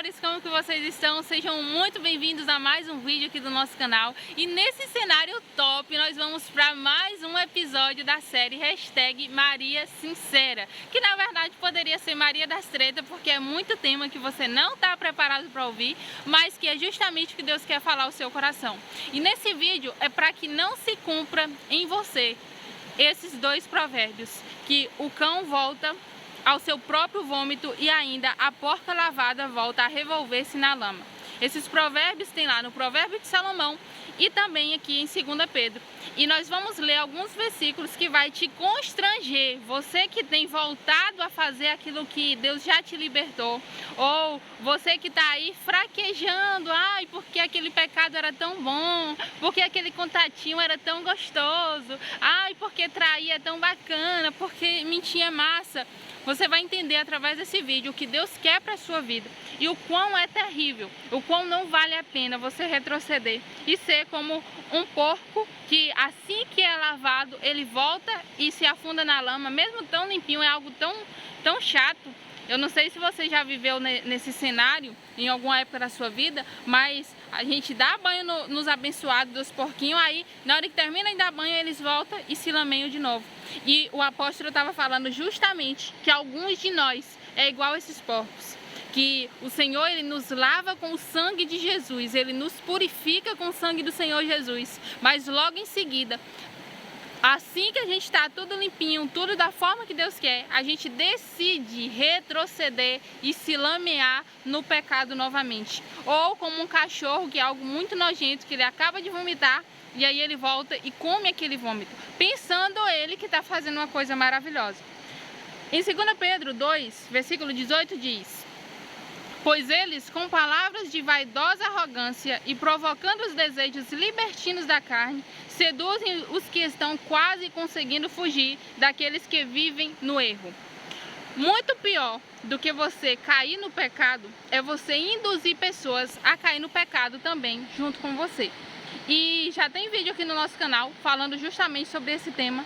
amores, como que vocês estão? Sejam muito bem-vindos a mais um vídeo aqui do nosso canal. E nesse cenário top, nós vamos para mais um episódio da série Maria Sincera, que na verdade poderia ser Maria das Tretas, porque é muito tema que você não está preparado para ouvir, mas que é justamente o que Deus quer falar ao seu coração. E nesse vídeo é para que não se cumpra em você esses dois provérbios, que o cão volta ao seu próprio vômito e ainda a porca lavada volta a revolver-se na lama. Esses provérbios tem lá no Provérbio de Salomão e também aqui em 2 Pedro. E nós vamos ler alguns versículos que vai te constranger, você que tem voltado a fazer aquilo que Deus já te libertou, ou você que está aí fraquejando, ai, porque aquele pecado era tão bom, porque aquele contatinho era tão gostoso, ai, porque trair é tão bacana, porque mentir é massa. Você vai entender através desse vídeo o que Deus quer para a sua vida e o quão é terrível, o quão não vale a pena você retroceder e ser como um porco que assim que é lavado, ele volta e se afunda na lama, mesmo tão limpinho, é algo tão chato. Eu não sei se você já viveu nesse cenário em alguma época da sua vida, mas a gente dá banho nos abençoados dos porquinhos, aí na hora que termina de dar banho eles voltam e se lameiam de novo. E o apóstolo estava falando justamente que alguns de nós é igual a esses porcos, que o Senhor ele nos lava com o sangue de Jesus, ele nos purifica com o sangue do Senhor Jesus, mas logo em seguida, assim que a gente está tudo limpinho, tudo da forma que Deus quer, a gente decide retroceder e se lamear no pecado novamente. Ou como um cachorro, que é algo muito nojento, que ele acaba de vomitar, e aí ele volta e come aquele vômito, pensando ele que está fazendo uma coisa maravilhosa. Em 2 Pedro 2, versículo 18 diz: pois eles, com palavras de vaidosa arrogância e provocando os desejos libertinos da carne, seduzem os que estão quase conseguindo fugir daqueles que vivem no erro. Muito pior do que você cair no pecado é você induzir pessoas a cair no pecado também junto com você. E já tem vídeo aqui no nosso canal falando justamente sobre esse tema,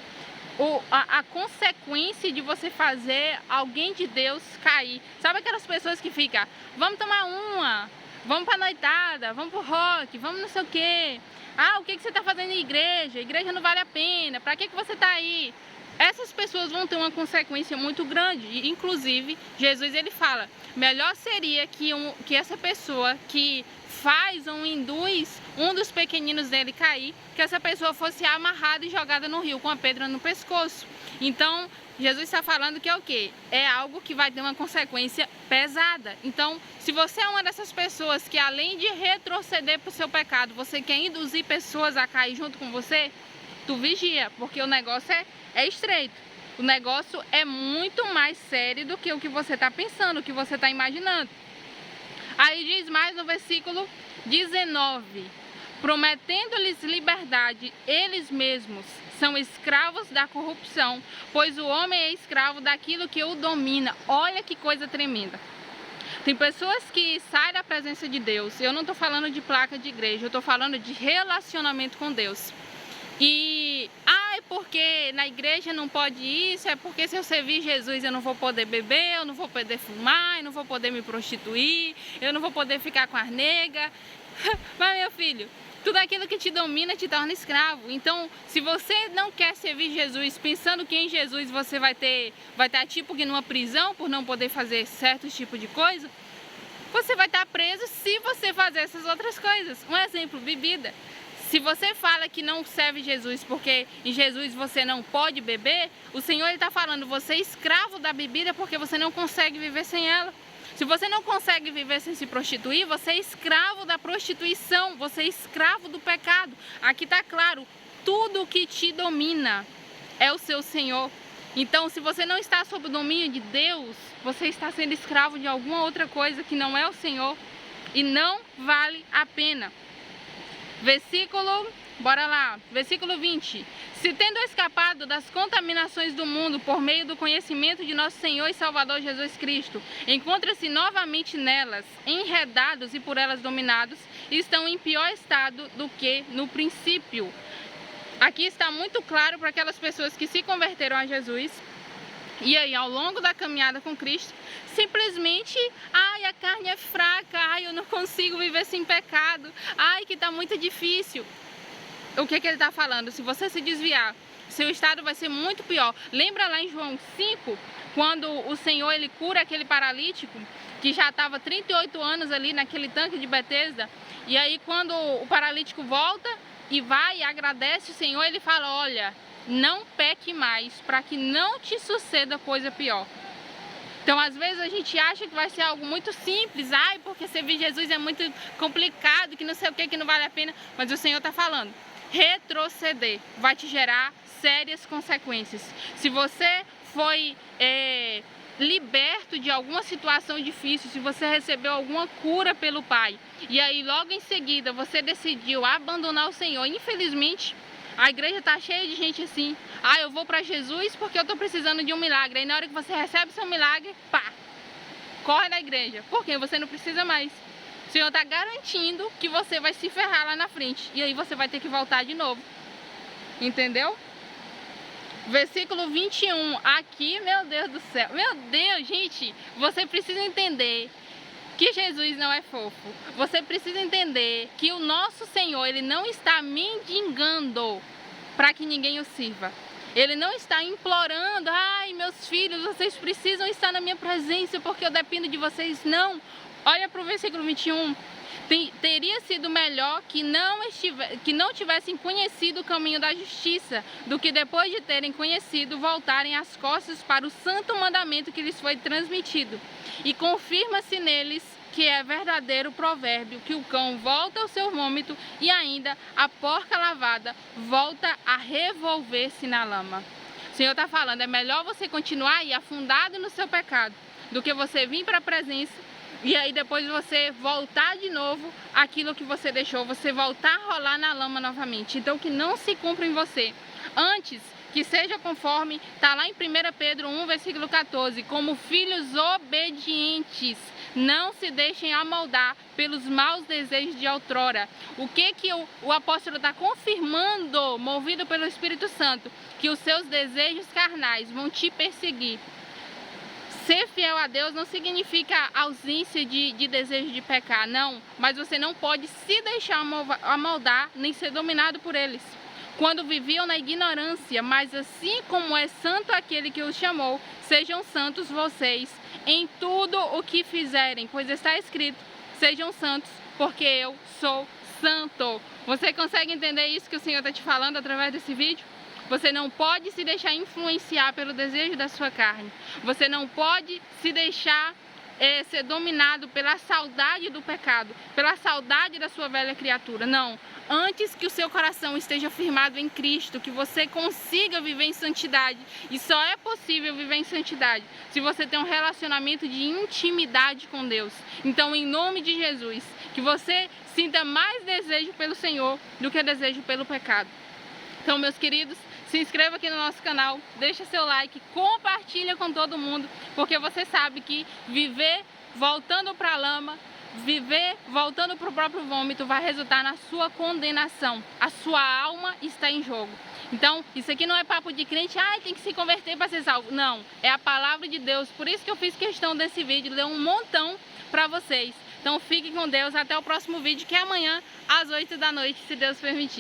a consequência de você fazer alguém de Deus cair. Sabe aquelas pessoas que ficam, vamos tomar uma, vamos pra noitada, vamos pro rock, vamos não sei o que. Ah, o que você tá fazendo em igreja? A igreja não vale a pena, pra que você tá aí? Essas pessoas vão ter uma consequência muito grande. E, inclusive, Jesus ele fala, melhor seria que essa pessoa que faz ou induz um dos pequeninos dele cair, que essa pessoa fosse amarrada e jogada no rio com a pedra no pescoço. Então, Jesus está falando que é o quê? É algo que vai ter uma consequência pesada. Então, se você é uma dessas pessoas que além de retroceder para o seu pecado, você quer induzir pessoas a cair junto com você, tu vigia, porque o negócio é estreito. O negócio é muito mais sério do que o que você está pensando, o que você está imaginando. Aí diz mais no versículo 19, prometendo-lhes liberdade, eles mesmos são escravos da corrupção, pois o homem é escravo daquilo que o domina. Olha que coisa tremenda. Tem pessoas que saem da presença de Deus, eu não estou falando de placa de igreja, eu estou falando de relacionamento com Deus. E, é porque na igreja não pode isso, é porque se eu servir Jesus eu não vou poder beber, eu não vou poder fumar, eu não vou poder me prostituir, eu não vou poder ficar com as negras. Mas meu filho, tudo aquilo que te domina te torna escravo. Então, se você não quer servir Jesus, pensando que em Jesus você vai estar tipo que numa prisão por não poder fazer certo tipo de coisa, você vai estar preso se você fazer essas outras coisas. Um exemplo, bebida. Se você fala que não serve Jesus porque em Jesus você não pode beber, o Senhor está falando, você é escravo da bebida porque você não consegue viver sem ela. Se você não consegue viver sem se prostituir, você é escravo da prostituição, você é escravo do pecado. Aqui está claro, tudo que te domina é o seu Senhor. Então, se você não está sob o domínio de Deus, você está sendo escravo de alguma outra coisa que não é o Senhor e não vale a pena. Versículo 20. Se tendo escapado das contaminações do mundo por meio do conhecimento de nosso Senhor e Salvador Jesus Cristo, encontra-se novamente nelas, enredados e por elas dominados, estão em pior estado do que no princípio. Aqui está muito claro para aquelas pessoas que se converteram a Jesus E aí, ao longo da caminhada com Cristo, simplesmente, a carne é fraca, pecar, ai, eu não consigo viver sem pecado, ai, que tá muito difícil. O que ele está falando? Se você se desviar, seu estado vai ser muito pior. Lembra lá em João 5, quando o Senhor ele cura aquele paralítico que já estava 38 anos ali naquele tanque de Betesda, e aí quando o paralítico volta e vai e agradece o Senhor, ele fala, olha, não peque mais, para que não te suceda coisa pior. Então, às vezes a gente acha que vai ser algo muito simples, ai, porque servir Jesus é muito complicado, que não sei o que não vale a pena, mas o Senhor está falando, retroceder vai te gerar sérias consequências. Se você foi liberto de alguma situação difícil, se você recebeu alguma cura pelo Pai, e aí logo em seguida você decidiu abandonar o Senhor, infelizmente, a igreja está cheia de gente assim, ah, eu vou para Jesus porque eu estou precisando de um milagre, aí na hora que você recebe seu milagre, pá, corre da igreja, porque você não precisa mais. O Senhor está garantindo que você vai se ferrar lá na frente, e aí você vai ter que voltar de novo, entendeu? Versículo 21, aqui, meu Deus do céu, meu Deus, gente, você precisa entender que Jesus não é fofo. Você precisa entender que o nosso Senhor, ele não está mendigando para que ninguém o sirva. Ele não está implorando, ai, meus filhos, vocês precisam estar na minha presença porque eu dependo de vocês. Não, olha para o versículo 21. Teria sido melhor que não tivessem conhecido o caminho da justiça, do que depois de terem conhecido, voltarem as costas para o santo mandamento que lhes foi transmitido. E confirma-se neles que é verdadeiro provérbio, que o cão volta ao seu vômito e ainda a porca lavada volta a revolver-se na lama. O Senhor está falando, é melhor você continuar aí afundado no seu pecado, do que você vir para a presença e aí depois você voltar de novo aquilo que você deixou, você voltar a rolar na lama novamente. Então que não se cumpra em você. Antes, que seja conforme, está lá em 1 Pedro 1, versículo 14, como filhos obedientes, não se deixem amoldar pelos maus desejos de outrora. O que o apóstolo está confirmando, movido pelo Espírito Santo? Que os seus desejos carnais vão te perseguir. Ser fiel a Deus não significa ausência de desejo de pecar, não. Mas você não pode se deixar amoldar nem ser dominado por eles. Quando viviam na ignorância, mas assim como é santo aquele que os chamou, sejam santos vocês em tudo o que fizerem, pois está escrito, sejam santos, porque eu sou santo. Você consegue entender isso que o Senhor está te falando através desse vídeo? Você não pode se deixar influenciar pelo desejo da sua carne. Você não pode se deixar ser dominado pela saudade do pecado, pela saudade da sua velha criatura. Não. Antes que o seu coração esteja firmado em Cristo, que você consiga viver em santidade. E só é possível viver em santidade se você tem um relacionamento de intimidade com Deus. Então, em nome de Jesus, que você sinta mais desejo pelo Senhor do que desejo pelo pecado. Então, meus queridos, se inscreva aqui no nosso canal, deixa seu like, compartilha com todo mundo, porque você sabe que viver voltando para a lama, viver voltando para o próprio vômito vai resultar na sua condenação. A sua alma está em jogo. Então, isso aqui não é papo de crente, tem que se converter para ser salvo. Não, é a palavra de Deus. Por isso que eu fiz questão desse vídeo, deu um montão para vocês. Então, fiquem com Deus, até o próximo vídeo, que é amanhã às 8 da noite, se Deus permitir.